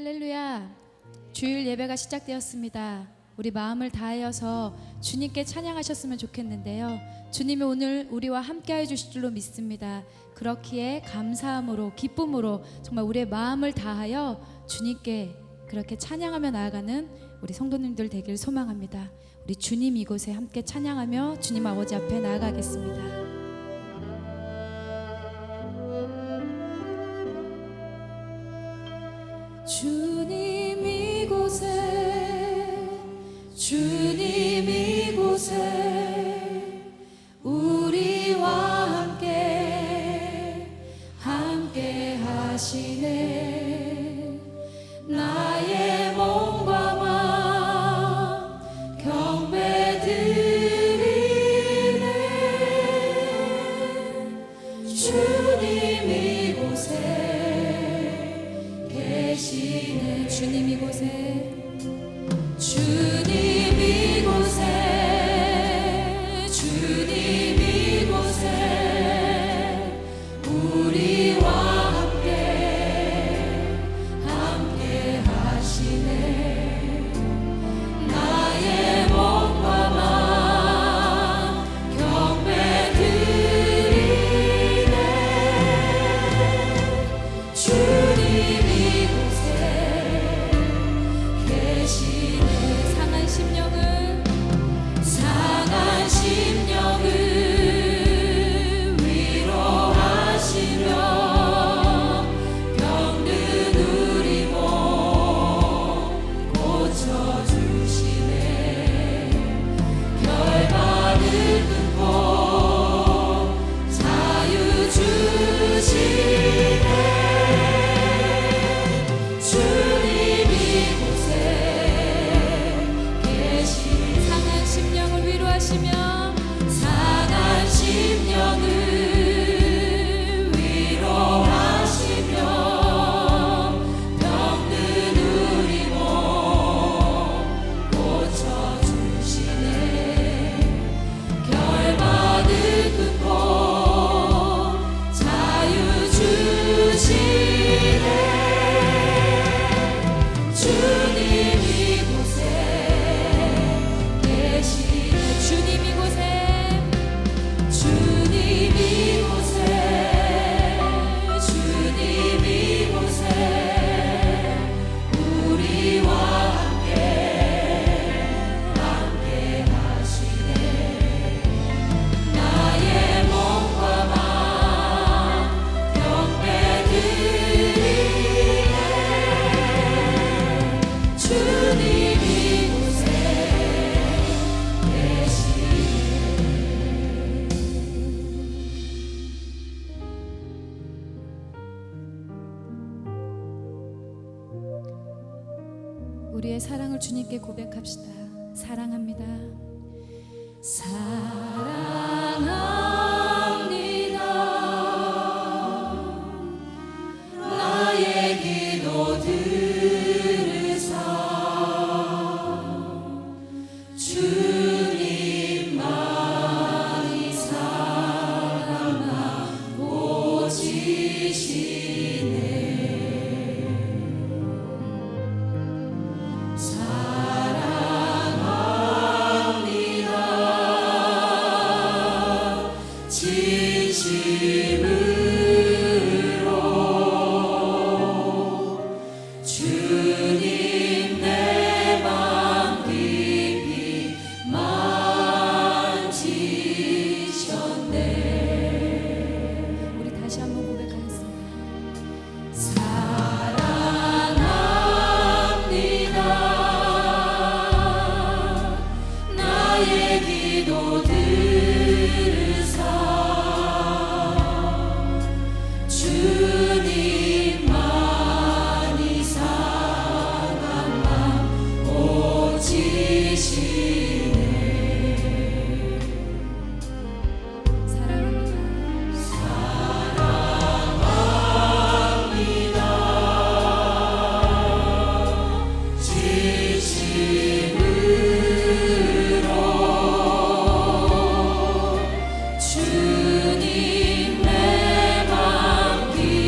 할렐루야. 주일 예배가 시작되었습니다. 우리 마음을 다하여서 주님께 찬양하셨으면 좋겠는데요. 주님이 오늘 우리와 함께해 주실 줄로 믿습니다. 그렇기에 감사함으로 기쁨으로 정말 우리의 마음을 다하여 주님께 그렇게 찬양하며 나아가는 우리 성도님들 되길 소망합니다. 우리 주님 이곳에 함께 찬양하며 주님 아버지 앞에 나아가겠습니다. 주님 이곳에 우리와 함께 하시네. 나의 몸과 마음 경배 드리네. 주님 이곳에 계시네. 주님 이곳에 우리와 함께 하시네. 나의 몸과 마음 경배 드리네. 주님 이곳에 계시네. 상한 심령을 우리의 사랑을 주님께 고백합시다. 사랑합니다. 사랑합니다. 나의 기도 들으사 주님만이 사랑하 고지시네. 주님 내 맘 깊이 만지셨네. 우리 다시 한번 고백하겠습니다. 사랑합니다. 나의 기도 들으사 주님만이 사랑한 맘 고지시네. 사랑합니다. 진심으로 주님 내 맘 깊이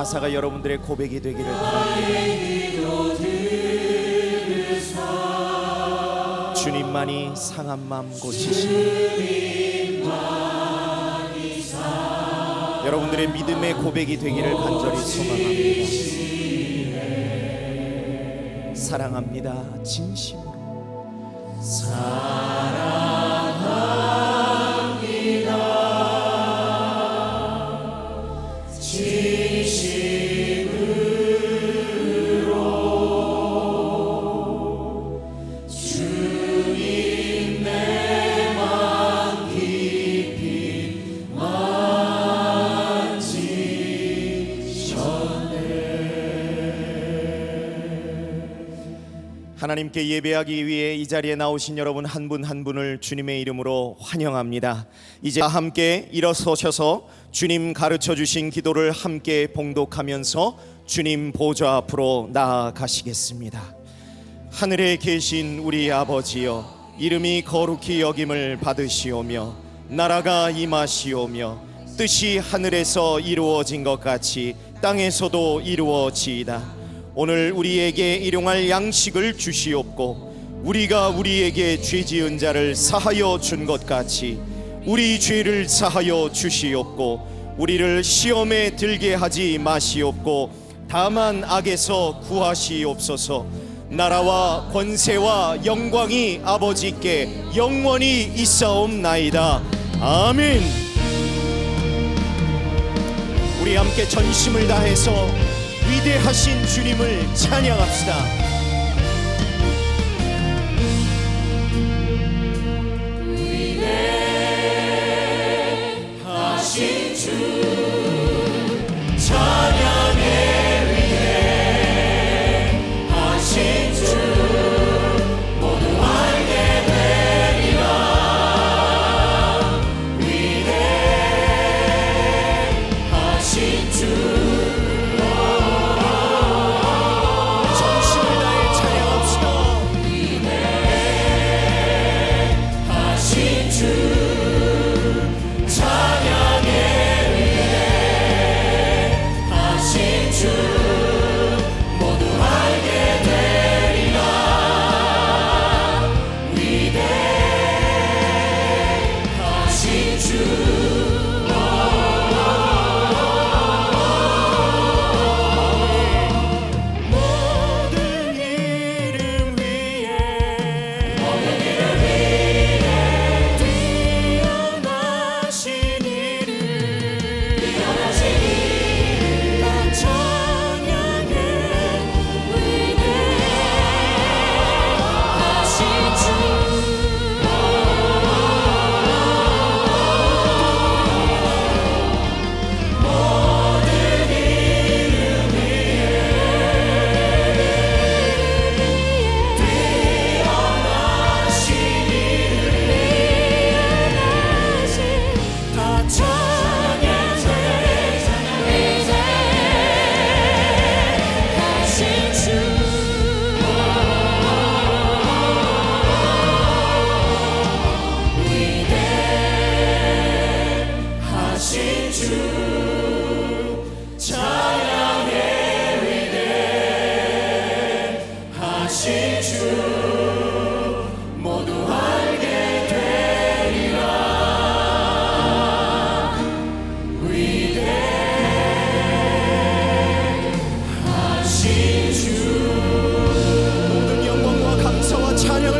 가사가 여러분들의 고백이 되기를 바랍니다. 주님만이 상한 마음 고치시니 여러분들의 믿음의 고백이 되기를 간절히 소망합니다. 사랑합니다. 진심으로 하나님께 예배하기 위해 이 자리에 나오신 여러분 한 분 한 분을 주님의 이름으로 환영합니다. 이제 함께 일어서셔서 주님 가르쳐 주신 기도를 함께 봉독하면서 주님 보좌 앞으로 나아가시겠습니다. 하늘에 계신 우리 아버지여, 이름이 거룩히 여김을 받으시오며 나라가 임하시오며 뜻이 하늘에서 이루어진 것 같이 땅에서도 이루어지이다. 오늘 우리에게 일용할 양식을 주시옵고 우리가 우리에게 죄 지은 자를 사하여 준 것 같이 우리 죄를 사하여 주시옵고 우리를 시험에 들게 하지 마시옵고 다만 악에서 구하시옵소서. 나라와 권세와 영광이 아버지께 영원히 있사옵나이다. 아멘. 우리 함께 전심을 다해서 위대하신 주님을 찬양합시다. 위대하신 주 찬양해. 위대하신 주 모두 알게 되리라. 위대하신 주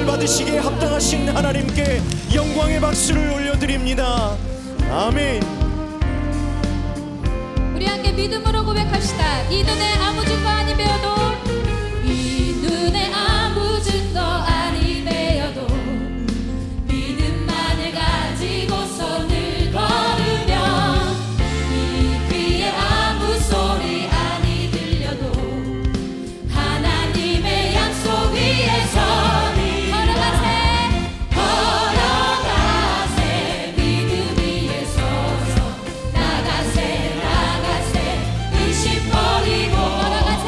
받으시기에 합당하신 하나님께 영광의 박수를 올려드립니다. 아멘. 우리 함께 믿음으로 고백합시다. 이 눈에 아무 증거 아니 배워도, 이 눈에 아무 증거 아니 배워도 믿음만을 가지고서 늘 걸으면 이 귀에 아무 소리 아니 들려도 하나님의 약속 위에서 버리고 걸어가세.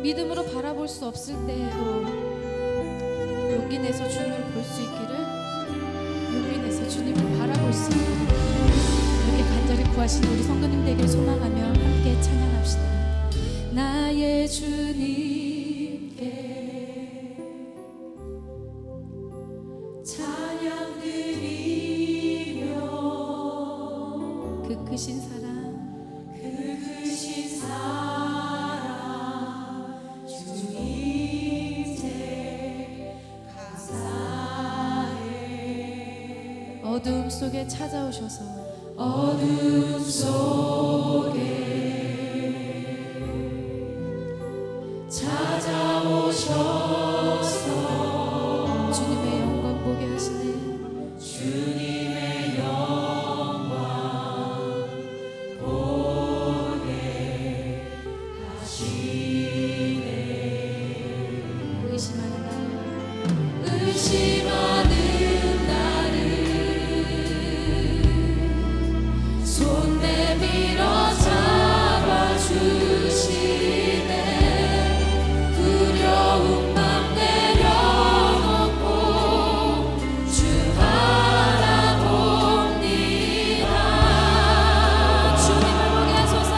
믿음으로 바라볼 수 없을 때에도 용기 내서 주님을 볼 수 있기를, 용기 내서 주님을 바라볼 수 있기를 이렇게 간절히 구하시는 우리 성도님 되길 소망하며 함께 찬양합시다. 나의 주님께 찬양 드리며 그 크신 사랑 어둠 속에 찾아오셔서 어둠 속에 찾아오셔서 주님의 영광 보게 하시네. 주님의 영광 보게 하시네. 의심하는 나를 의심하는 손 내밀어 잡아주시네. 두려운 맘 내려놓고 주 바라봅니다. 주님을 보게 하소서.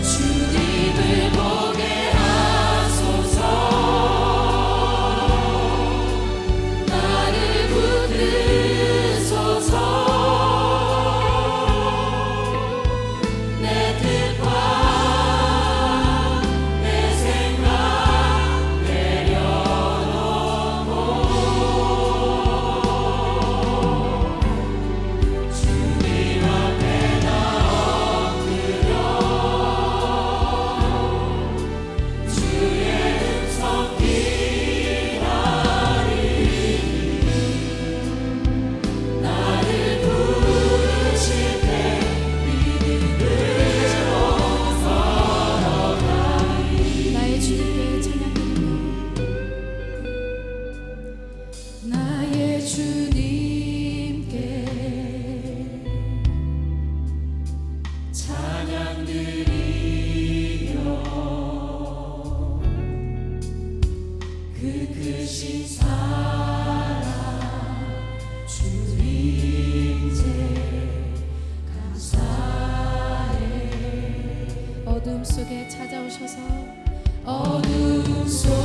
주님을 보게 하소서. 나를 붙드소서. 나의 주님께 찬양 드리며 그 크신 사랑 주님께 감사해. 어둠 속에 찾아오셔서 어둠 속에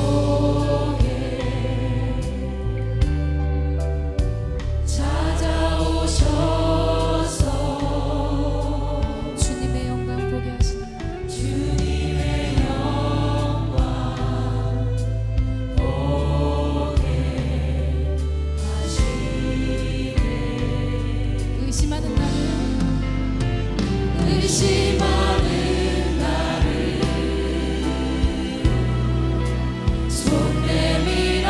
찾아오셔서 주님의 영광 보게 하시네. 주님의 영광 보게 하시네. 의심하는 나를 의심하는 나를 손 내밀어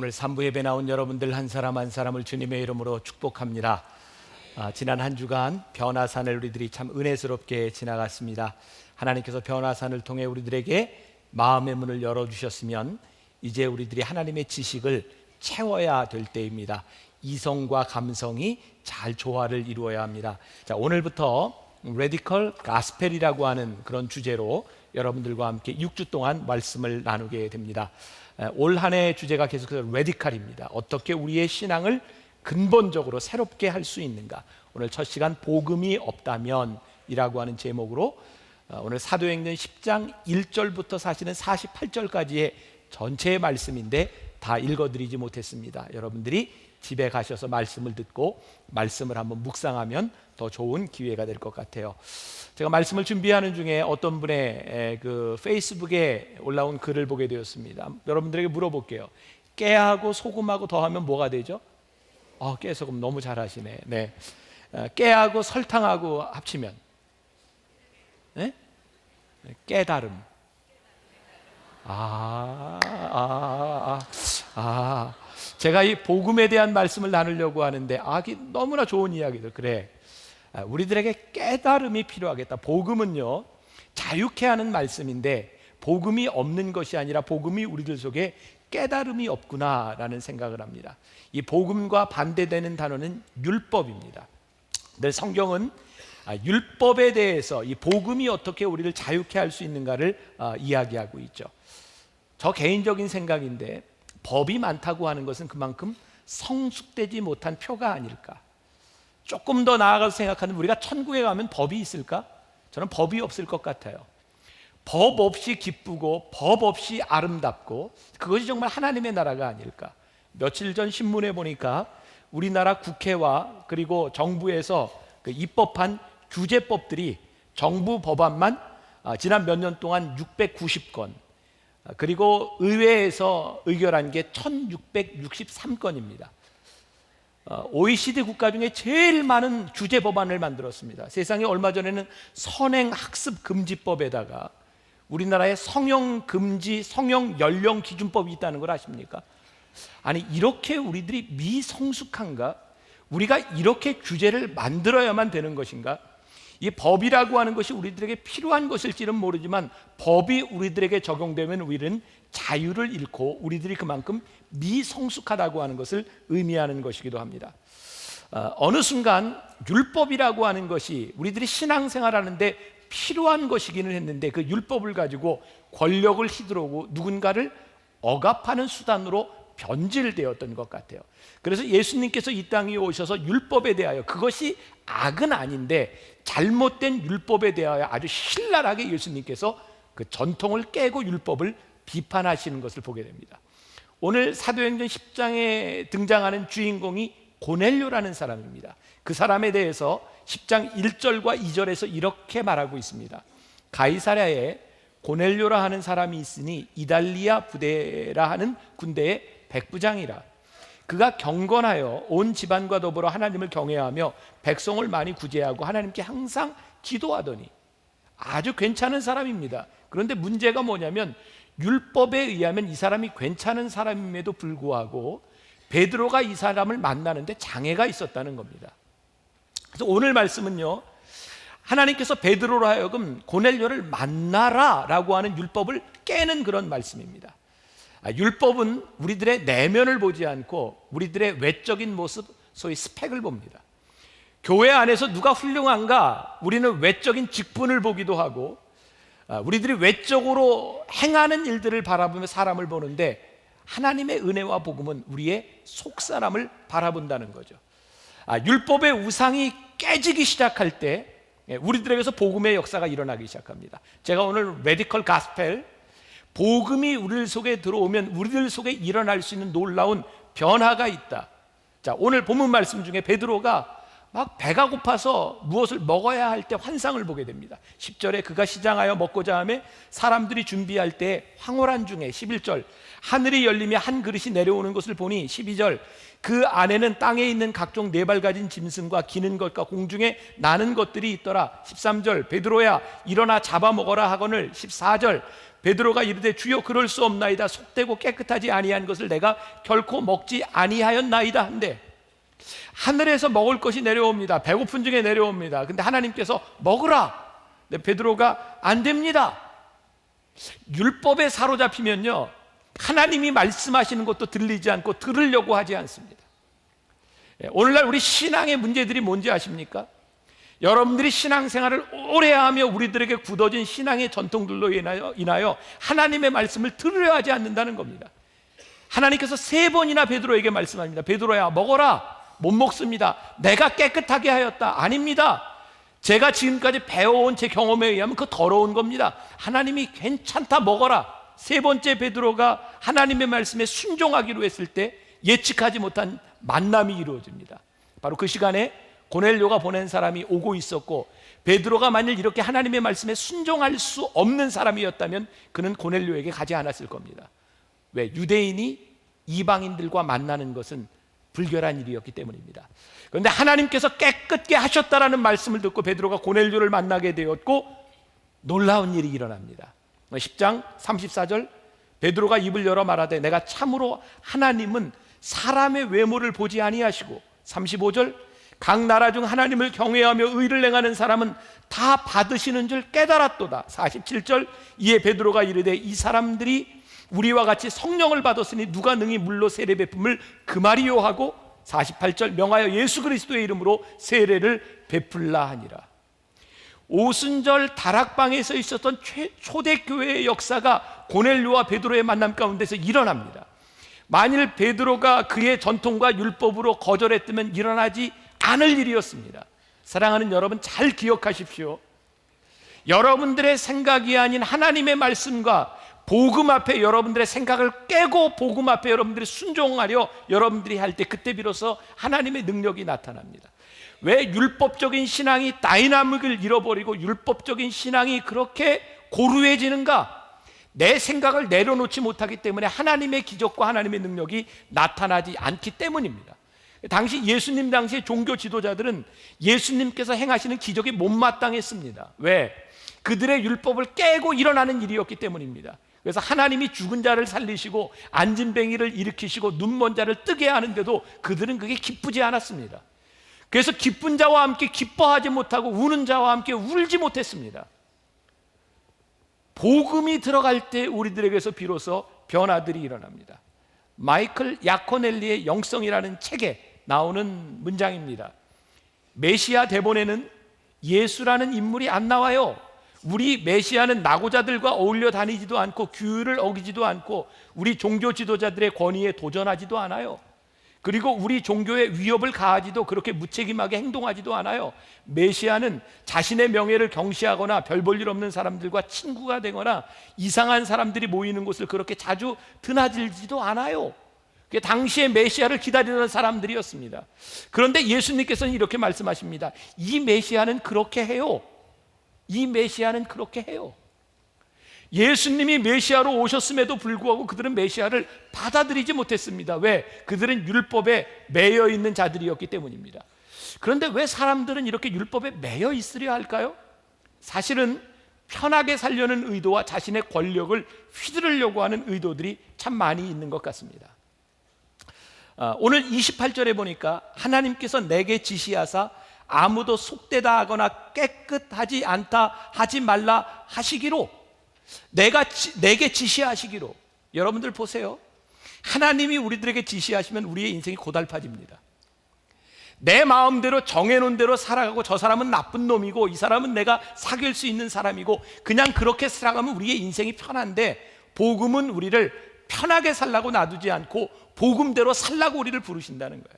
오늘 3부 예배 나온 여러분들 한 사람 한 사람을 주님의 이름으로 축복합니다. 지난 한 주간 변화산을 우리들이 참 은혜스럽게 지나갔습니다. 하나님께서 변화산을 통해 우리들에게 마음의 문을 열어주셨으면 이제 우리들이 하나님의 지식을 채워야 될 때입니다. 이성과 감성이 잘 조화를 이루어야 합니다. 자, 오늘부터 레디컬 가스펠이라고 하는 그런 주제로 여러분들과 함께 6주 동안 말씀을 나누게 됩니다. 올 한 해 주제가 계속해서 레디컬입니다. 어떻게 우리의 신앙을 근본적으로 새롭게 할 수 있는가. 오늘 첫 시간 복음이 없다면 이라고 하는 제목으로 오늘 사도행전 10장 1절부터 사실은 48절까지의 전체의 말씀인데 다 읽어드리지 못했습니다. 여러분들이 집에 가셔서 말씀을 듣고 말씀을 한번 묵상하면 더 좋은 기회가 될 것 같아요. 제가 말씀을 준비하는 중에 어떤 분의 그 페이스북에 올라온 글을 보게 되었습니다. 여러분들에게 물어볼게요. 깨하고 소금하고 더하면 뭐가 되죠? 깨소금 너무 잘하시네. 네. 깨하고 설탕하고 합치면 네? 깨달음. 제가 이 복음에 대한 말씀을 나누려고 하는데 너무나 좋은 이야기들. 그래, 우리들에게 깨달음이 필요하겠다. 복음은요 자유케 하는 말씀인데 복음이 없는 것이 아니라 복음이 우리들 속에 깨달음이 없구나라는 생각을 합니다. 이 복음과 반대되는 단어는 율법입니다. 근데 성경은 율법에 대해서 이 복음이 어떻게 우리를 자유케 할 수 있는가를 이야기하고 있죠. 저 개인적인 생각인데 법이 많다고 하는 것은 그만큼 성숙되지 못한 표가 아닐까. 조금 더 나아가서 생각하는, 우리가 천국에 가면 법이 있을까? 저는 법이 없을 것 같아요. 법 없이 기쁘고 법 없이 아름답고 그것이 정말 하나님의 나라가 아닐까. 며칠 전 신문에 보니까 우리나라 국회와 그리고 정부에서 그 입법한 규제법들이 정부 법안만 지난 몇 년 동안 690건, 그리고 의회에서 의결한 게 1663건입니다. OECD 국가 중에 제일 많은 규제 법안을 만들었습니다. 세상에 얼마 전에는 선행 학습 금지법에다가 우리나라에 성형 금지, 성형 연령 기준법이 있다는 걸 아십니까? 아니, 이렇게 우리들이 미성숙한가? 우리가 이렇게 규제를 만들어야만 되는 것인가? 이 법이라고 하는 것이 우리들에게 필요한 것일지는 모르지만 법이 우리들에게 적용되면 우리는 자유를 잃고 우리들이 그만큼 미성숙하다고 하는 것을 의미하는 것이기도 합니다. 어느 순간 율법이라고 하는 것이 우리들이 신앙생활하는데 필요한 것이기는 했는데 그 율법을 가지고 권력을 휘두르고 누군가를 억압하는 수단으로 변질되었던 것 같아요. 그래서 예수님께서 이 땅에 오셔서 율법에 대하여, 그것이 악은 아닌데 잘못된 율법에 대하여 아주 신랄하게 예수님께서 그 전통을 깨고 율법을 비판하시는 것을 보게 됩니다. 오늘 사도행전 10장에 등장하는 주인공이 고넬료라는 사람입니다. 그 사람에 대해서 10장 1절과 2절에서 이렇게 말하고 있습니다. 가이사랴에 고넬료라 하는 사람이 있으니 이달리아 부대라 하는 군대의 백부장이라. 그가 경건하여 온 집안과 더불어 하나님을 경외하며 백성을 많이 구제하고 하나님께 항상 기도하더니. 아주 괜찮은 사람입니다. 그런데 문제가 뭐냐면 율법에 의하면 이 사람이 괜찮은 사람임에도 불구하고 베드로가 이 사람을 만나는데 장애가 있었다는 겁니다. 그래서 오늘 말씀은요, 하나님께서 베드로로 하여금 고넬료를 만나라 라고 하는 율법을 깨는 그런 말씀입니다. 율법은 우리들의 내면을 보지 않고 우리들의 외적인 모습, 소위 스펙을 봅니다. 교회 안에서 누가 훌륭한가, 우리는 외적인 직분을 보기도 하고 우리들이 외적으로 행하는 일들을 바라보며 사람을 보는데 하나님의 은혜와 복음은 우리의 속사람을 바라본다는 거죠. 율법의 우상이 깨지기 시작할 때 우리들에게서 복음의 역사가 일어나기 시작합니다. 제가 오늘 레디컬 가스펠, 복음이 우리들 속에 들어오면 우리들 속에 일어날 수 있는 놀라운 변화가 있다. 자, 오늘 본문 말씀 중에 베드로가 막 배가 고파서 무엇을 먹어야 할 때 환상을 보게 됩니다. 10절에 그가 시장하여 먹고자 하며 사람들이 준비할 때 황홀한 중에 11절 하늘이 열리며 한 그릇이 내려오는 것을 보니 12절 그 안에는 땅에 있는 각종 네 발 가진 짐승과 기는 것과 공중에 나는 것들이 있더라. 13절 베드로야 일어나 잡아먹어라 하거늘. 14절 베드로가 이르되 주여 그럴 수 없나이다. 속되고 깨끗하지 아니한 것을 내가 결코 먹지 아니하였나이다 한데, 하늘에서 먹을 것이 내려옵니다. 배고픈 중에 내려옵니다. 근데 하나님께서 먹으라. 근데 베드로가 안 됩니다. 율법에 사로잡히면요, 하나님이 말씀하시는 것도 들리지 않고 들으려고 하지 않습니다. 오늘날 우리 신앙의 문제들이 뭔지 아십니까? 여러분들이 신앙생활을 오래 하며 우리들에게 굳어진 신앙의 전통들로 인하여 하나님의 말씀을 들으려 하지 않는다는 겁니다. 하나님께서 3번이나 베드로에게 말씀합니다. 베드로야 먹어라. 못 먹습니다. 내가 깨끗하게 하였다. 아닙니다. 제가 지금까지 배워온 제 경험에 의하면 그 더러운 겁니다. 하나님이 괜찮다 먹어라. 3번째 베드로가 하나님의 말씀에 순종하기로 했을 때 예측하지 못한 만남이 이루어집니다. 바로 그 시간에 고넬료가 보낸 사람이 오고 있었고, 베드로가 만일 이렇게 하나님의 말씀에 순종할 수 없는 사람이었다면 그는 고넬료에게 가지 않았을 겁니다. 왜? 유대인이 이방인들과 만나는 것은 불결한 일이었기 때문입니다. 그런데 하나님께서 깨끗게 하셨다라는 말씀을 듣고 베드로가 고넬료를 만나게 되었고 놀라운 일이 일어납니다. 10장 34절 베드로가 입을 열어 말하되 내가 참으로 하나님은 사람의 외모를 보지 아니하시고, 35절 각 나라 중 하나님을 경외하며 의를 행하는 사람은 다 받으시는 줄 깨달았도다. 47절 이에 베드로가 이르되 이 사람들이 우리와 같이 성령을 받았으니 누가 능히 물로 세례 베품을 금하리요 하고, 48절 명하여 예수 그리스도의 이름으로 세례를 베풀라 하니라. 오순절 다락방에서 있었던 초대교회의 역사가 고넬료와 베드로의 만남 가운데서 일어납니다. 만일 베드로가 그의 전통과 율법으로 거절했다면 일어나지 않을 일이었습니다. 사랑하는 여러분, 잘 기억하십시오. 여러분들의 생각이 아닌 하나님의 말씀과 복음 앞에 여러분들의 생각을 깨고 복음 앞에 여러분들이 순종하려 여러분들이 할 때, 그때 비로소 하나님의 능력이 나타납니다. 왜 율법적인 신앙이 다이나믹을 잃어버리고 율법적인 신앙이 그렇게 고루해지는가? 내 생각을 내려놓지 못하기 때문에 하나님의 기적과 하나님의 능력이 나타나지 않기 때문입니다. 당시 예수님 당시의 종교 지도자들은 예수님께서 행하시는 기적이 못마땅했습니다. 왜? 그들의 율법을 깨고 일어나는 일이었기 때문입니다. 그래서 하나님이 죽은 자를 살리시고 안진뱅이를 일으키시고 눈먼 자를 뜨게 하는데도 그들은 그게 기쁘지 않았습니다. 그래서 기쁜 자와 함께 기뻐하지 못하고 우는 자와 함께 울지 못했습니다. 복음이 들어갈 때 우리들에게서 비로소 변화들이 일어납니다. 마이클 야코넬리의 영성이라는 책에 나오는 문장입니다. 메시아 대본에는 예수라는 인물이 안 나와요. 우리 메시아는 낙오자들과 어울려 다니지도 않고 규율을 어기지도 않고 우리 종교 지도자들의 권위에 도전하지도 않아요. 그리고 우리 종교에 위협을 가하지도 그렇게 무책임하게 행동하지도 않아요. 메시아는 자신의 명예를 경시하거나 별 볼 일 없는 사람들과 친구가 되거나 이상한 사람들이 모이는 곳을 그렇게 자주 드나들지도 않아요. 그게 당시에 메시아를 기다리는 사람들이었습니다. 그런데 예수님께서는 이렇게 말씀하십니다. 이 메시아는 그렇게 해요. 이 메시아는 그렇게 해요. 예수님이 메시아로 오셨음에도 불구하고 그들은 메시아를 받아들이지 못했습니다. 왜? 그들은 율법에 매여 있는 자들이었기 때문입니다. 그런데 왜 사람들은 이렇게 율법에 매여 있으려 할까요? 사실은 편하게 살려는 의도와 자신의 권력을 휘두르려고 하는 의도들이 참 많이 있는 것 같습니다. 오늘 28절에 보니까 하나님께서 내게 지시하사 아무도 속되다 하거나 깨끗하지 않다 하지 말라 하시기로, 내게 지시하시기로. 여러분들 보세요. 하나님이 우리들에게 지시하시면 우리의 인생이 고달파집니다. 내 마음대로 정해놓은 대로 살아가고 저 사람은 나쁜 놈이고 이 사람은 내가 사귈 수 있는 사람이고 그냥 그렇게 살아가면 우리의 인생이 편한데, 복음은 우리를 편하게 살라고 놔두지 않고 복음대로 살라고 우리를 부르신다는 거예요.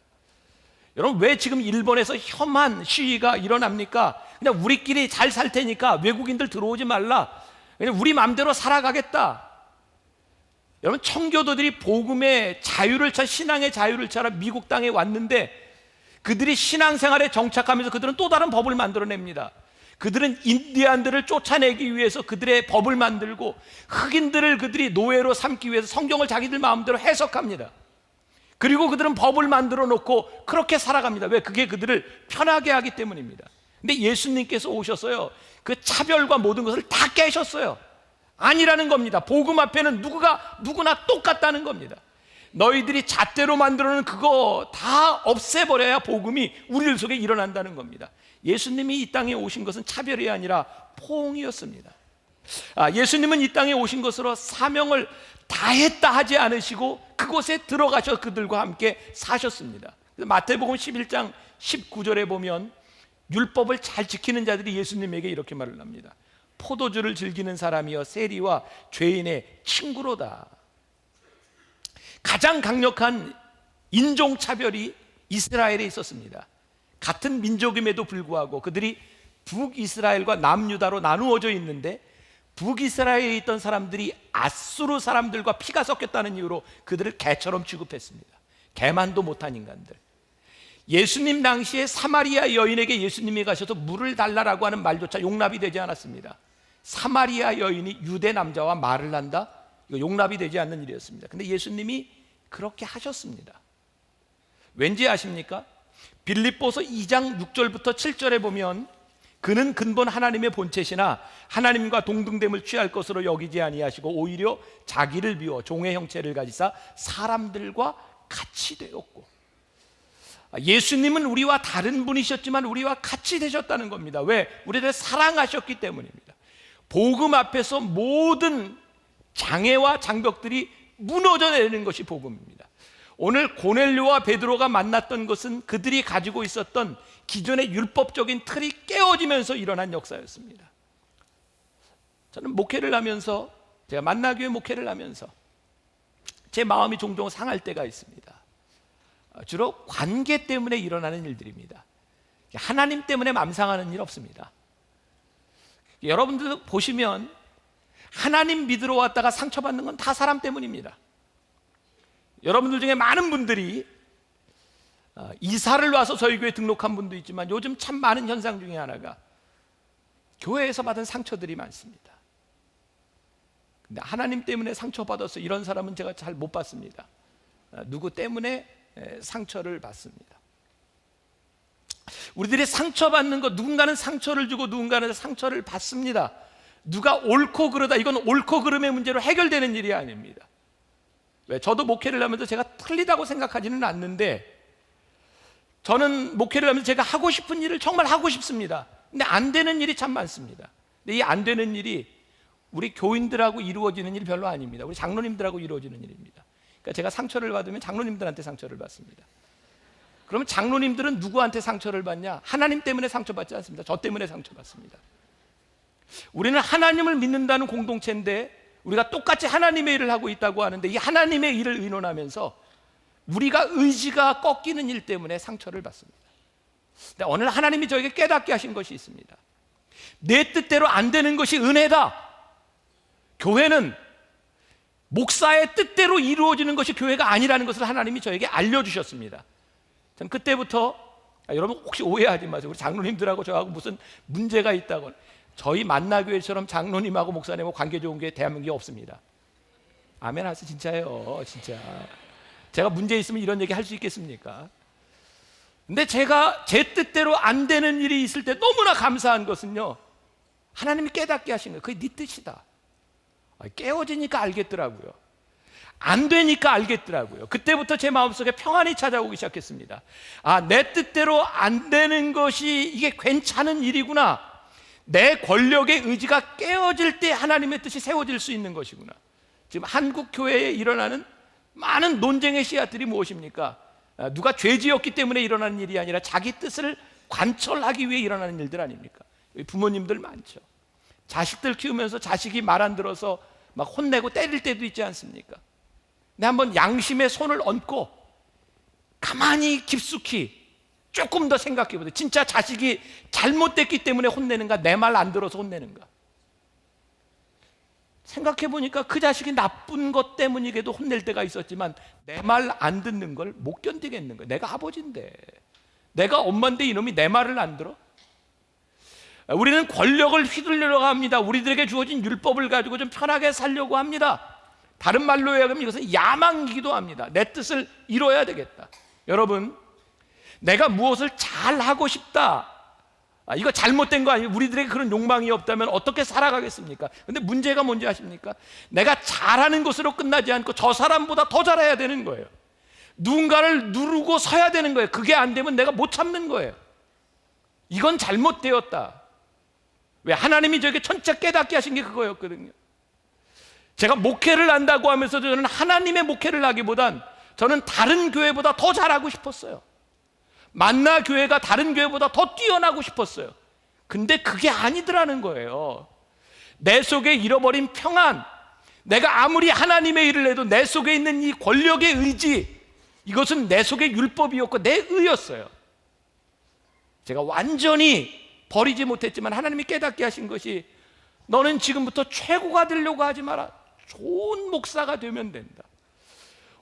여러분, 왜 지금 일본에서 혐한 시위가 일어납니까? 그냥 우리끼리 잘 살 테니까 외국인들 들어오지 말라, 그냥 우리 마음대로 살아가겠다. 여러분, 청교도들이 복음의 자유를 찾아, 신앙의 자유를 찾아 미국 땅에 왔는데 그들이 신앙생활에 정착하면서 그들은 또 다른 법을 만들어냅니다. 그들은 인디안들을 쫓아내기 위해서 그들의 법을 만들고 흑인들을 그들이 노예로 삼기 위해서 성경을 자기들 마음대로 해석합니다. 그리고 그들은 법을 만들어 놓고 그렇게 살아갑니다. 왜? 그게 그들을 편하게 하기 때문입니다. 근데 예수님께서 오셔서요, 그 차별과 모든 것을 다 깨셨어요. 아니라는 겁니다. 복음 앞에는 누구나 똑같다는 겁니다. 너희들이 잣대로 만들어 놓은 그거 다 없애버려야 복음이 우리들 속에 일어난다는 겁니다. 예수님이 이 땅에 오신 것은 차별이 아니라 포옹이었습니다. 예수님은 이 땅에 오신 것으로 사명을 다했다 하지 않으시고 그곳에 들어가셔 그들과 함께 사셨습니다. 마태복음 11장 19절에 보면 율법을 잘 지키는 자들이 예수님에게 이렇게 말을 합니다. 포도주를 즐기는 사람이여 세리와 죄인의 친구로다. 가장 강력한 인종차별이 이스라엘에 있었습니다. 같은 민족임에도 불구하고 그들이 북이스라엘과 남유다로 나누어져 있는데 북이스라엘에 있던 사람들이 아수르 사람들과 피가 섞였다는 이유로 그들을 개처럼 취급했습니다. 개만도 못한 인간들. 예수님 당시에 사마리아 여인에게 예수님이 가셔서 물을 달라라고 하는 말조차 용납이 되지 않았습니다. 사마리아 여인이 유대 남자와 말을 한다? 이거 용납이 되지 않는 일이었습니다. 근데 예수님이 그렇게 하셨습니다. 왠지 아십니까? 빌립보서 2장 6절부터 7절에 보면 그는 근본 하나님의 본체시나 하나님과 동등됨을 취할 것으로 여기지 아니하시고 오히려 자기를 비워 종의 형체를 가지사 사람들과 같이 되었고, 예수님은 우리와 다른 분이셨지만 우리와 같이 되셨다는 겁니다. 왜? 우리를 사랑하셨기 때문입니다. 복음 앞에서 모든 장애와 장벽들이 무너져 내리는 것이 복음입니다. 오늘 고넬료와 베드로가 만났던 것은 그들이 가지고 있었던 기존의 율법적인 틀이 깨어지면서 일어난 역사였습니다. 저는 목회를 하면서, 제가 만나교회 목회를 하면서 제 마음이 종종 상할 때가 있습니다. 주로 관계 때문에 일어나는 일들입니다. 하나님 때문에 맘상하는 일 없습니다. 여러분들 보시면 하나님 믿으러 왔다가 상처받는 건 다 사람 때문입니다. 여러분들 중에 많은 분들이 이사를 와서 저희 교회에 등록한 분도 있지만 요즘 참 많은 현상 중에 하나가 교회에서 받은 상처들이 많습니다. 근데 하나님 때문에 상처받아서 이런 사람은 제가 잘 못 봤습니다. 누구 때문에 상처를 받습니다. 우리들이 상처받는 것, 누군가는 상처를 주고 누군가는 상처를 받습니다. 누가 옳고 그르다, 이건 옳고 그름의 문제로 해결되는 일이 아닙니다. 왜? 저도 목회를 하면서 제가 틀리다고 생각하지는 않는데, 저는 목회를 하면서 제가 하고 싶은 일을 정말 하고 싶습니다. 근데 안 되는 일이 참 많습니다. 근데 이 안 되는 일이 우리 교인들하고 이루어지는 일이 별로 아닙니다. 우리 장로님들하고 이루어지는 일입니다. 그러니까 제가 상처를 받으면 장로님들한테 상처를 받습니다. 그러면 장로님들은 누구한테 상처를 받냐? 하나님 때문에 상처받지 않습니다. 저 때문에 상처받습니다. 우리는 하나님을 믿는다는 공동체인데 우리가 똑같이 하나님의 일을 하고 있다고 하는데 이 하나님의 일을 의논하면서 우리가 의지가 꺾이는 일 때문에 상처를 받습니다. 근데 오늘 하나님이 저에게 깨닫게 하신 것이 있습니다. 내 뜻대로 안 되는 것이 은혜다. 교회는 목사의 뜻대로 이루어지는 것이 교회가 아니라는 것을 하나님이 저에게 알려주셨습니다. 전 그때부터 여러분 혹시 오해하지 마세요. 우리 장로님들하고 저하고 무슨 문제가 있다고. 저희 만나교회처럼 장로님하고 목사님하고 관계 좋은 교회 대한민국에 없습니다. 아멘 하세요. 진짜예요. 진짜. 제가 문제 있으면 이런 얘기 할 수 있겠습니까? 근데 제가 제 뜻대로 안 되는 일이 있을 때 너무나 감사한 것은요, 하나님이 깨닫게 하신 거예요. 그게 네 뜻이다. 깨어지니까 알겠더라고요. 안 되니까 알겠더라고요. 그때부터 제 마음속에 평안이 찾아오기 시작했습니다. 내 뜻대로 안 되는 것이 이게 괜찮은 일이구나. 내 권력의 의지가 깨어질 때 하나님의 뜻이 세워질 수 있는 것이구나. 지금 한국 교회에 일어나는 많은 논쟁의 씨앗들이 무엇입니까? 누가 죄 지었기 때문에 일어나는 일이 아니라 자기 뜻을 관철하기 위해 일어나는 일들 아닙니까? 부모님들 많죠. 자식들 키우면서 자식이 말 안 들어서 막 혼내고 때릴 때도 있지 않습니까? 근데 한번 양심의 손을 얹고 가만히 깊숙이 조금 더 생각해 보세요. 진짜 자식이 잘못됐기 때문에 혼내는가, 내 말 안 들어서 혼내는가? 생각해 보니까 그 자식이 나쁜 것 때문이게도 혼낼 때가 있었지만 내 말 안 듣는 걸 못 견디겠는 거예요. 내가 아버지인데 내가 엄마인데 이놈이 내 말을 안 들어? 우리는 권력을 휘둘리려고 합니다. 우리들에게 주어진 율법을 가지고 좀 편하게 살려고 합니다. 다른 말로 하면 이것은 야망이기도 합니다. 내 뜻을 이뤄야 되겠다. 여러분, 내가 무엇을 잘하고 싶다, 이거 잘못된 거 아니에요? 우리들에게 그런 욕망이 없다면 어떻게 살아가겠습니까? 근데 문제가 뭔지 아십니까? 내가 잘하는 것으로 끝나지 않고 저 사람보다 더 잘해야 되는 거예요. 누군가를 누르고 서야 되는 거예요. 그게 안 되면 내가 못 참는 거예요. 이건 잘못되었다. 왜? 하나님이 저에게 천체 깨닫게 하신 게 그거였거든요. 제가 목회를 한다고 하면서 저는 하나님의 목회를 하기보단 저는 다른 교회보다 더 잘하고 싶었어요. 만나 교회가 다른 교회보다 더 뛰어나고 싶었어요. 근데 그게 아니더라는 거예요. 내 속에 잃어버린 평안, 내가 아무리 하나님의 일을 해도 내 속에 있는 이 권력의 의지, 이것은 내 속의 율법이었고 내 의였어요. 제가 완전히 버리지 못했지만 하나님이 깨닫게 하신 것이, 너는 지금부터 최고가 되려고 하지 마라. 좋은 목사가 되면 된다.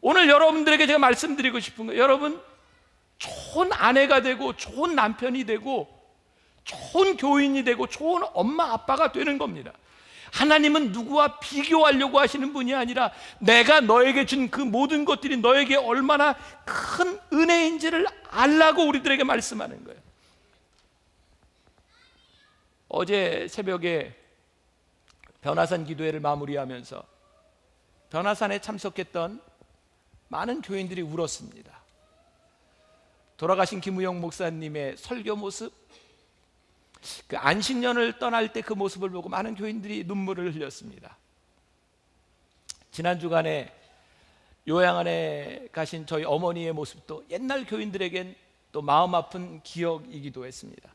오늘 여러분들에게 제가 말씀드리고 싶은 거예요. 여러분, 좋은 아내가 되고 좋은 남편이 되고 좋은 교인이 되고 좋은 엄마 아빠가 되는 겁니다. 하나님은 누구와 비교하려고 하시는 분이 아니라 내가 너에게 준 그 모든 것들이 너에게 얼마나 큰 은혜인지를 알라고 우리들에게 말씀하는 거예요. 어제 새벽에 변화산 기도회를 마무리하면서 변화산에 참석했던 많은 교인들이 울었습니다. 돌아가신 김우영 목사님의 설교 모습, 그 안식년을 떠날 때 그 모습을 보고 많은 교인들이 눈물을 흘렸습니다. 지난 주간에 요양원에 가신 저희 어머니의 모습도 옛날 교인들에겐 또 마음 아픈 기억이기도 했습니다.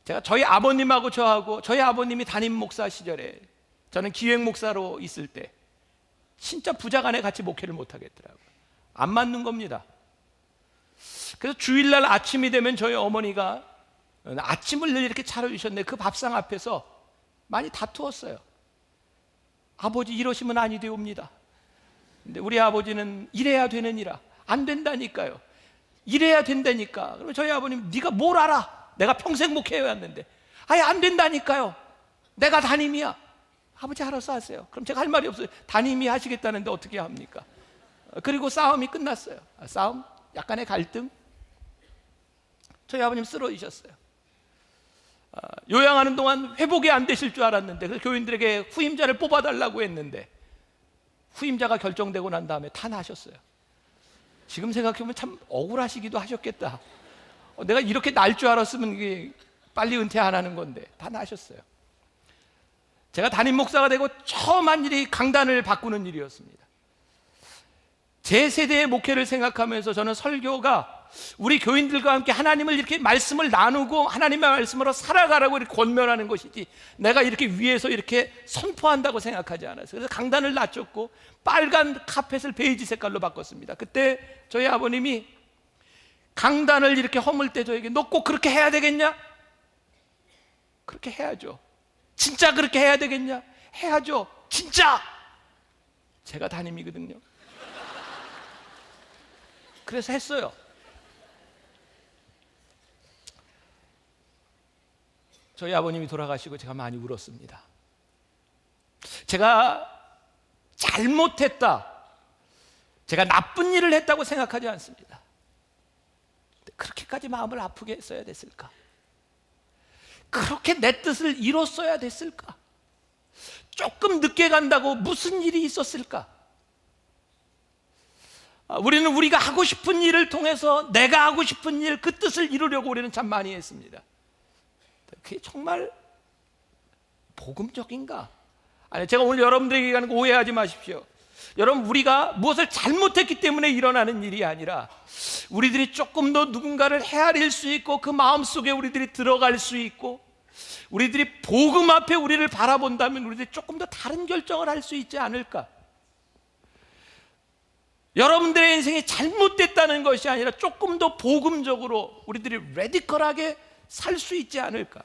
제가 저희 아버님하고 저하고, 저희 아버님이 담임 목사 시절에 저는 기획 목사로 있을 때 진짜 부자간에 같이 목회를 못 하겠더라고요. 안 맞는 겁니다. 그래서 주일날 아침이 되면 저희 어머니가 아침을 늘 이렇게 차려주셨는데 그 밥상 앞에서 많이 다투었어요. 아버지 이러시면 아니 되옵니다. 근데 우리 아버지는 이래야 되느니라. 안 된다니까요. 이래야 된다니까. 그러면 저희 아버님, 네가 뭘 알아? 내가 평생 목회해왔는데. 아예 안 된다니까요. 내가 담임이야. 아버지 알아서 하세요. 그럼 제가 할 말이 없어요. 담임이 하시겠다는데 어떻게 합니까? 그리고 싸움이 끝났어요. 싸움, 약간의 갈등. 저희 아버님 쓰러지셨어요. 요양하는 동안 회복이 안 되실 줄 알았는데, 그 교인들에게 후임자를 뽑아달라고 했는데 후임자가 결정되고 난 다음에 탄하셨어요. 지금 생각해보면 참 억울하시기도 하셨겠다. 내가 이렇게 날 줄 알았으면 이게 빨리 은퇴 안 하는 건데 탄하셨어요. 제가 담임 목사가 되고 처음 한 일이 강단을 바꾸는 일이었습니다. 제 세대의 목회를 생각하면서 저는 설교가 우리 교인들과 함께 하나님을 이렇게 말씀을 나누고 하나님의 말씀으로 살아가라고 이렇게 권면하는 것이지, 내가 이렇게 위에서 이렇게 선포한다고 생각하지 않았어요. 그래서 강단을 낮췄고 빨간 카펫을 베이지 색깔로 바꿨습니다. 그때 저희 아버님이 강단을 이렇게 허물 때 저에게, 너 꼭 그렇게 해야 되겠냐? 그렇게 해야죠. 진짜 그렇게 해야 되겠냐? 해야죠. 진짜! 제가 담임이거든요. 그래서 했어요. 저희 아버님이 돌아가시고 제가 많이 울었습니다. 제가 잘못했다, 제가 나쁜 일을 했다고 생각하지 않습니다. 그렇게까지 마음을 아프게 했어야 됐을까? 그렇게 내 뜻을 이뤘어야 됐을까? 조금 늦게 간다고 무슨 일이 있었을까? 우리는 우리가 하고 싶은 일을 통해서 내가 하고 싶은 일, 그 뜻을 이루려고 우리는 참 많이 했습니다. 그게 정말 복음적인가? 아니, 제가 오늘 여러분들에게 얘기하는 거 오해하지 마십시오. 여러분, 우리가 무엇을 잘못했기 때문에 일어나는 일이 아니라 우리들이 조금 더 누군가를 헤아릴 수 있고 그 마음속에 우리들이 들어갈 수 있고 우리들이 복음 앞에 우리를 바라본다면 우리들이 조금 더 다른 결정을 할 수 있지 않을까? 여러분들의 인생이 잘못됐다는 것이 아니라 조금 더 복음적으로 우리들이 레디컬하게 살 수 있지 않을까?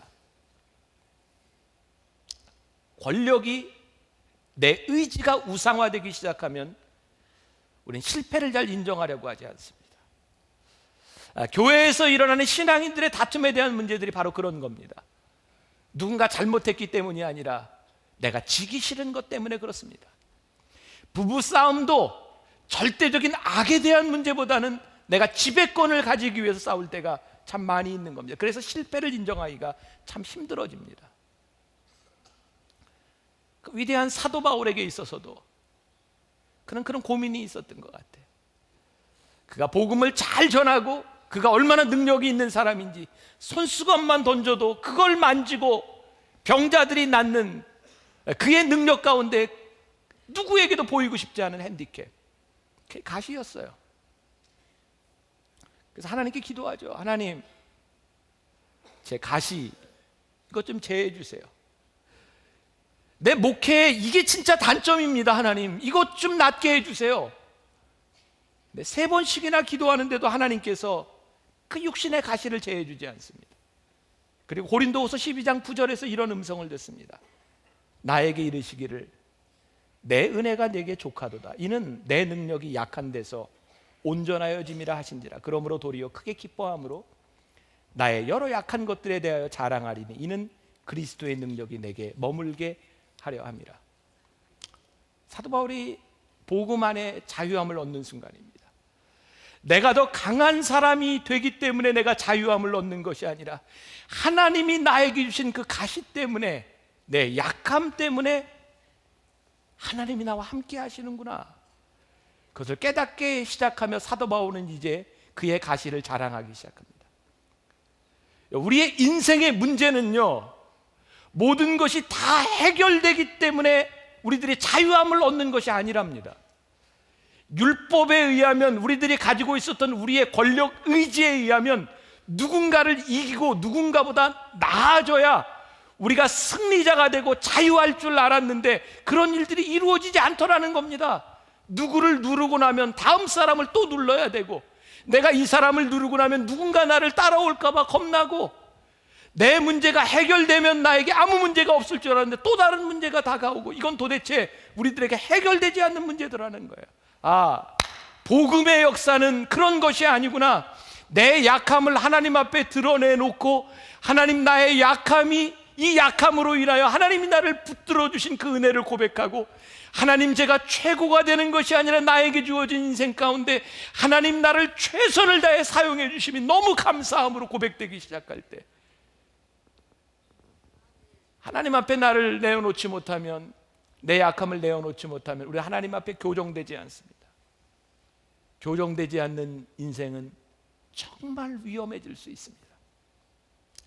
권력이 내 의지가 우상화되기 시작하면 우리는 실패를 잘 인정하려고 하지 않습니다. 교회에서 일어나는 신앙인들의 다툼에 대한 문제들이 바로 그런 겁니다. 누군가 잘못했기 때문이 아니라 내가 지기 싫은 것 때문에 그렇습니다. 부부 싸움도 절대적인 악에 대한 문제보다는 내가 지배권을 가지기 위해서 싸울 때가 참 많이 있는 겁니다. 그래서 실패를 인정하기가 참 힘들어집니다. 그 위대한 사도 바울에게 있어서도 그런 고민이 있었던 것 같아요. 그가 복음을 잘 전하고 그가 얼마나 능력이 있는 사람인지 손수건만 던져도 그걸 만지고 병자들이 낫는 그의 능력 가운데 누구에게도 보이고 싶지 않은 핸디캡, 그게 가시였어요. 그래서 하나님께 기도하죠. 하나님, 제 가시 이것 좀 제해해 주세요. 내 목회에 이게 진짜 단점입니다. 하나님, 이것 좀 낫게 해주세요. 3번씩이나 기도하는데도 하나님께서 그 육신의 가시를 제해해 주지 않습니다. 그리고 고린도후서 12장 9절에서 이런 음성을 듣습니다. 나에게 이르시기를 내 은혜가 내게 족하도다. 이는 내 능력이 약한 데서 온전하여짐이라 하신지라. 그러므로 도리어 크게 기뻐함으로 나의 여러 약한 것들에 대하여 자랑하리니 이는 그리스도의 능력이 내게 머물게 하려 함이라. 사도 바울이 복음 안에 자유함을 얻는 순간입니다. 내가 더 강한 사람이 되기 때문에 내가 자유함을 얻는 것이 아니라 하나님이 나에게 주신 그 가시 때문에, 내 약함 때문에 하나님이 나와 함께 하시는구나, 그것을 깨닫게 시작하며 사도 바울은 이제 그의 가시를 자랑하기 시작합니다. 우리의 인생의 문제는요, 모든 것이 다 해결되기 때문에 우리들이 자유함을 얻는 것이 아니랍니다. 율법에 의하면, 우리들이 가지고 있었던 우리의 권력 의지에 의하면 누군가를 이기고 누군가보다 나아져야 우리가 승리자가 되고 자유할 줄 알았는데 그런 일들이 이루어지지 않더라는 겁니다. 누구를 누르고 나면 다음 사람을 또 눌러야 되고, 내가 이 사람을 누르고 나면 누군가 나를 따라올까 봐 겁나고, 내 문제가 해결되면 나에게 아무 문제가 없을 줄 알았는데 또 다른 문제가 다가오고, 이건 도대체 우리들에게 해결되지 않는 문제더라는 거예요. 아, 복음의 역사는 그런 것이 아니구나. 내 약함을 하나님 앞에 드러내놓고, 하나님, 나의 약함이, 이 약함으로 인하여 하나님이 나를 붙들어 주신 그 은혜를 고백하고, 하나님, 제가 최고가 되는 것이 아니라 나에게 주어진 인생 가운데 하나님 나를 최선을 다해 사용해 주심이 너무 감사함으로 고백되기 시작할 때, 하나님 앞에 나를 내어놓지 못하면, 내 약함을 내어놓지 못하면 우리 하나님 앞에 교정되지 않습니다. 교정되지 않는 인생은 정말 위험해질 수 있습니다.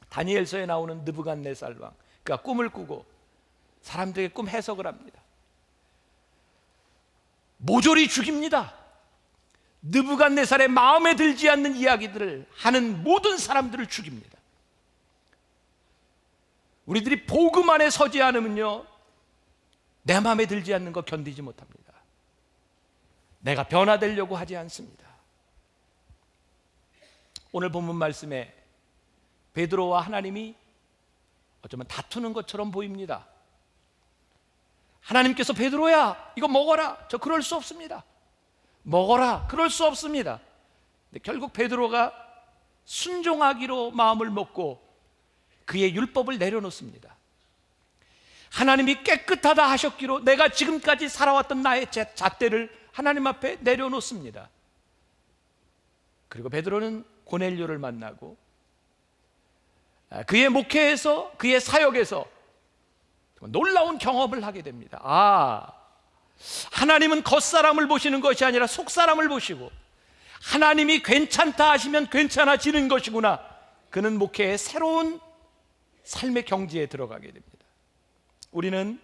다니엘서에 나오는 느부갓네살 왕, 그가 꿈을 꾸고 사람들에게 꿈 해석을 합니다. 모조리 죽입니다. 느부갓네살의 마음에 들지 않는 이야기들을 하는 모든 사람들을 죽입니다. 우리들이 복음 안에 서지 않으면요, 내 마음에 들지 않는 거 견디지 못합니다. 내가 변화되려고 하지 않습니다. 오늘 본문 말씀에 베드로와 하나님이 어쩌면 다투는 것처럼 보입니다. 하나님께서 베드로야, 이거 먹어라. 저 그럴 수 없습니다. 먹어라. 그럴 수 없습니다. 근데 결국 베드로가 순종하기로 마음을 먹고 그의 율법을 내려놓습니다. 하나님이 깨끗하다 하셨기로 내가 지금까지 살아왔던 나의 잣대를 하나님 앞에 내려놓습니다. 그리고 베드로는 고넬료를 만나고 그의 목회에서, 그의 사역에서 놀라운 경험을 하게 됩니다. 아, 하나님은 겉사람을 보시는 것이 아니라 속사람을 보시고 하나님이 괜찮다 하시면 괜찮아지는 것이구나. 그는 목회의 새로운 삶의 경지에 들어가게 됩니다. 우리는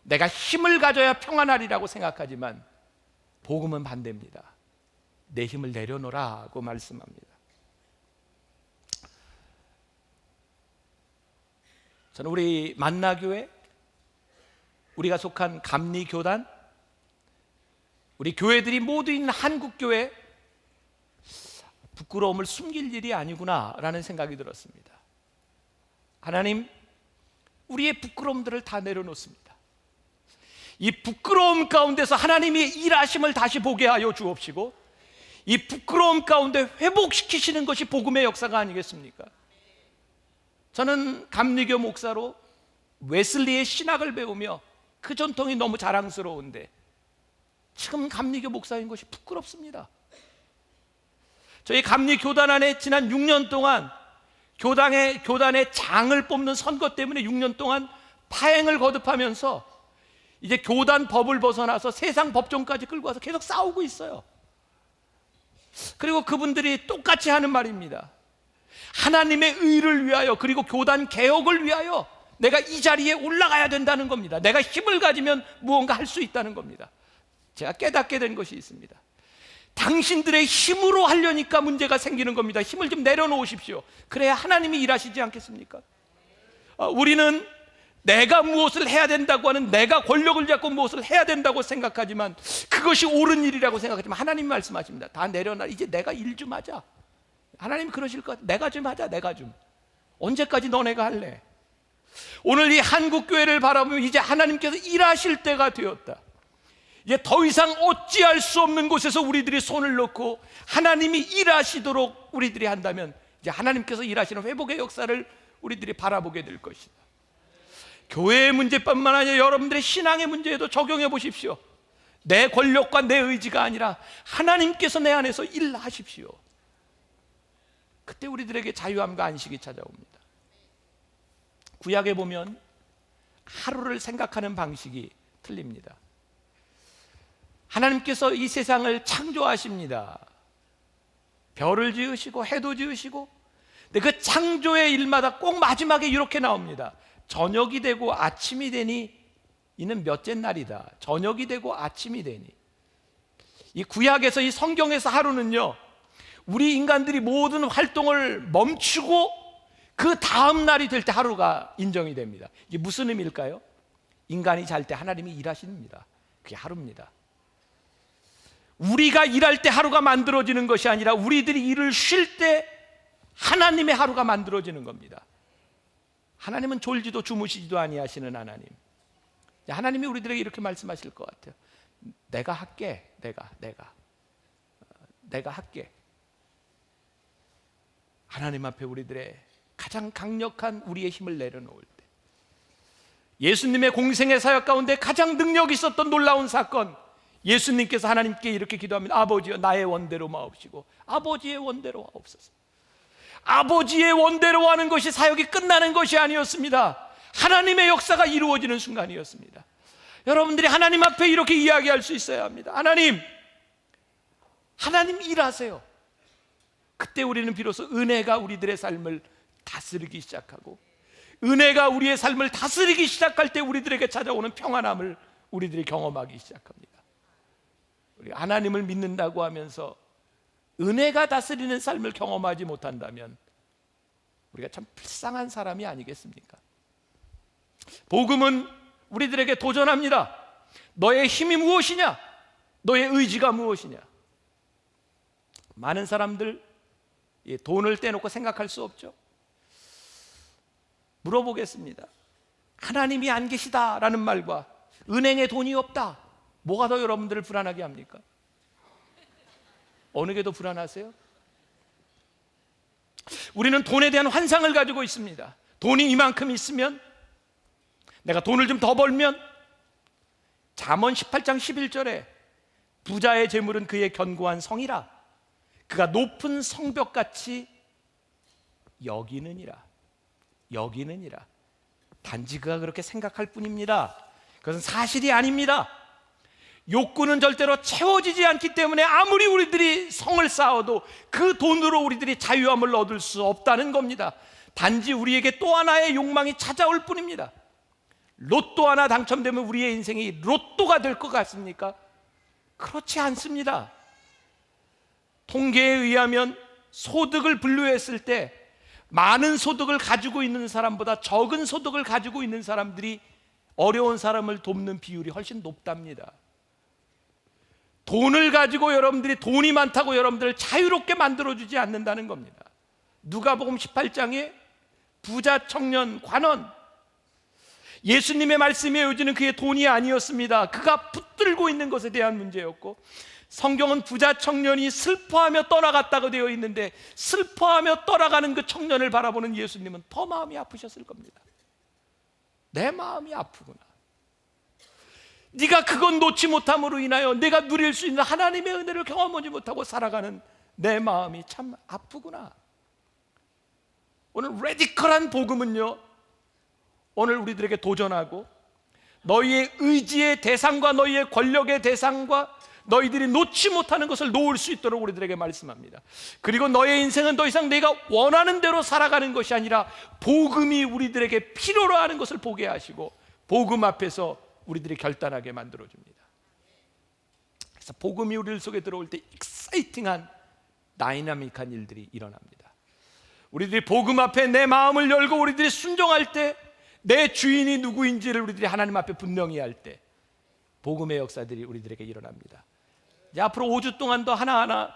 내가 힘을 가져야 평안하리라고 생각하지만 복음은 반대입니다. 내 힘을 내려놓으라고 말씀합니다. 저는 우리 만나교회, 우리가 속한 감리교단, 우리 교회들이 모두 있는 한국교회, 부끄러움을 숨길 일이 아니구나라는 생각이 들었습니다. 하나님, 우리의 부끄러움들을 다 내려놓습니다. 이 부끄러움 가운데서 하나님의 일하심을 다시 보게 하여 주옵시고, 이 부끄러움 가운데 회복시키시는 것이 복음의 역사가 아니겠습니까? 저는 감리교 목사로 웨슬리의 신학을 배우며 그 전통이 너무 자랑스러운데 지금 감리교 목사인 것이 부끄럽습니다. 저희 감리교단 안에 지난 6년 동안 교단의 장을 뽑는 선거 때문에 6년 동안 파행을 거듭하면서 이제 교단 법을 벗어나서 세상 법정까지 끌고 와서 계속 싸우고 있어요. 그리고 그분들이 똑같이 하는 말입니다. 하나님의 의를 위하여, 그리고 교단 개혁을 위하여 내가 이 자리에 올라가야 된다는 겁니다. 내가 힘을 가지면 무언가 할 수 있다는 겁니다. 제가 깨닫게 된 것이 있습니다. 당신들의 힘으로 하려니까 문제가 생기는 겁니다. 힘을 좀 내려놓으십시오. 그래야 하나님이 일하시지 않겠습니까? 우리는 내가 무엇을 해야 된다고 하는, 내가 권력을 잡고 무엇을 해야 된다고 생각하지만, 그것이 옳은 일이라고 생각하지만 하나님 말씀하십니다. 다 내려놔. 이제 내가 일 좀 하자. 하나님 그러실 것 같아. 내가 좀 하자. 내가 좀. 언제까지 너네가 할래? 오늘 이 한국교회를 바라보면 이제 하나님께서 일하실 때가 되었다. 이제 더 이상 어찌할 수 없는 곳에서 우리들이 손을 놓고 하나님이 일하시도록 우리들이 한다면 이제 하나님께서 일하시는 회복의 역사를 우리들이 바라보게 될 것이다. 교회의 문제뿐만 아니라 여러분들의 신앙의 문제에도 적용해 보십시오. 내 권력과 내 의지가 아니라 하나님께서 내 안에서 일하십시오. 그때 우리들에게 자유함과 안식이 찾아옵니다. 구약에 보면 하루를 생각하는 방식이 틀립니다. 하나님께서 이 세상을 창조하십니다. 별을 지으시고 해도 지으시고, 근데 그 창조의 일마다 꼭 마지막에 이렇게 나옵니다. 저녁이 되고 아침이 되니 이는 몇째 날이다. 저녁이 되고 아침이 되니. 이 구약에서, 이 성경에서 하루는요, 우리 인간들이 모든 활동을 멈추고 그 다음 날이 될 때 하루가 인정이 됩니다. 이게 무슨 의미일까요? 인간이 잘 때 하나님이 일하십니다. 그게 하루입니다. 우리가 일할 때 하루가 만들어지는 것이 아니라 우리들이 일을 쉴 때 하나님의 하루가 만들어지는 겁니다. 하나님은 졸지도 주무시지도 아니하시는 하나님. 하나님이 우리들에게 이렇게 말씀하실 것 같아요. 내가 할게. 내가 할게. 하나님 앞에 우리들의 가장 강력한 우리의 힘을 내려놓을 때, 예수님의 공생의 사역 가운데 가장 능력이 있었던 놀라운 사건, 예수님께서 하나님께 이렇게 기도합니다. 아버지여, 나의 원대로 마옵시고 아버지의 원대로 하옵소서. 아버지의 원대로 하는 것이 사역이 끝나는 것이 아니었습니다. 하나님의 역사가 이루어지는 순간이었습니다. 여러분들이 하나님 앞에 이렇게 이야기할 수 있어야 합니다. 하나님 일하세요. 그때 우리는 비로소 은혜가 우리들의 삶을 다스리기 시작하고, 은혜가 우리의 삶을 다스리기 시작할 때 우리들에게 찾아오는 평안함을 우리들이 경험하기 시작합니다. 우리 하나님을 믿는다고 하면서 은혜가 다스리는 삶을 경험하지 못한다면 우리가 참 불쌍한 사람이 아니겠습니까? 복음은 우리들에게 도전합니다. 너의 힘이 무엇이냐? 너의 의지가 무엇이냐? 많은 사람들 돈을 떼놓고 생각할 수 없죠. 물어보겠습니다. 하나님이 안 계시다라는 말과 은행에 돈이 없다, 뭐가 더 여러분들을 불안하게 합니까? 어느 게 더 불안하세요? 우리는 돈에 대한 환상을 가지고 있습니다. 돈이 이만큼 있으면, 내가 돈을 좀 더 벌면, 잠언 18장 11절에 부자의 재물은 그의 견고한 성이라 그가 높은 성벽같이 여기느니라. 단지 그가 그렇게 생각할 뿐입니다. 그것은 사실이 아닙니다. 욕구는 절대로 채워지지 않기 때문에 아무리 우리들이 성을 쌓아도 그 돈으로 우리들이 자유함을 얻을 수 없다는 겁니다. 단지 우리에게 또 하나의 욕망이 찾아올 뿐입니다. 로또 하나 당첨되면 우리의 인생이 로또가 될 것 같습니까? 그렇지 않습니다. 통계에 의하면 소득을 분류했을 때 많은 소득을 가지고 있는 사람보다 적은 소득을 가지고 있는 사람들이 어려운 사람을 돕는 비율이 훨씬 높답니다. 돈을 가지고 여러분들이, 돈이 많다고 여러분들을 자유롭게 만들어주지 않는다는 겁니다. 누가복음 18장에 부자 청년 관원, 예수님의 말씀에 요지는 그의 돈이 아니었습니다. 그가 붙들고 있는 것에 대한 문제였고, 성경은 부자 청년이 슬퍼하며 떠나갔다고 되어 있는데, 슬퍼하며 떠나가는 그 청년을 바라보는 예수님은 더 마음이 아프셨을 겁니다. 내 마음이 아프구나. 네가 그건 놓지 못함으로 인하여 내가 누릴 수 있는 하나님의 은혜를 경험하지 못하고 살아가는 내 마음이 참 아프구나. 오늘 레디컬한 복음은요, 오늘 우리들에게 도전하고 너희의 의지의 대상과 너희의 권력의 대상과 너희들이 놓지 못하는 것을 놓을 수 있도록 우리들에게 말씀합니다. 그리고 너의 인생은 더 이상 내가 원하는 대로 살아가는 것이 아니라 복음이 우리들에게 필요로 하는 것을 보게 하시고 복음 앞에서 우리들이 결단하게 만들어줍니다. 그래서 복음이 우리 속에 들어올 때 익사이팅한 다이나믹한 일들이 일어납니다. 우리들이 복음 앞에 내 마음을 열고 우리들이 순종할 때, 내 주인이 누구인지를 우리들이 하나님 앞에 분명히 할 때 복음의 역사들이 우리들에게 일어납니다. 이제 앞으로 5주 동안 더 하나하나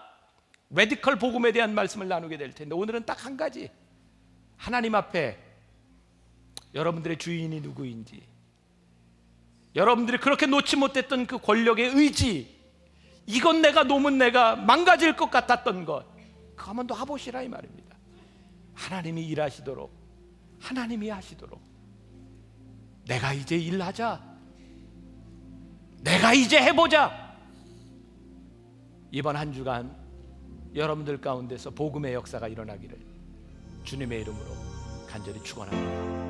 레디컬 복음에 대한 말씀을 나누게 될 텐데, 오늘은 딱 한 가지, 하나님 앞에 여러분들의 주인이 누구인지, 여러분들이 그렇게 놓지 못했던 그 권력의 의지, 이건 내가 놓으면 내가 망가질 것 같았던 것, 그거 한번 더 해보시라 이 말입니다. 하나님이 일하시도록, 하나님이 하시도록, 내가 이제 일하자, 내가 이제 해보자. 이번 한 주간 여러분들 가운데서 복음의 역사가 일어나기를 주님의 이름으로 간절히 축원합니다.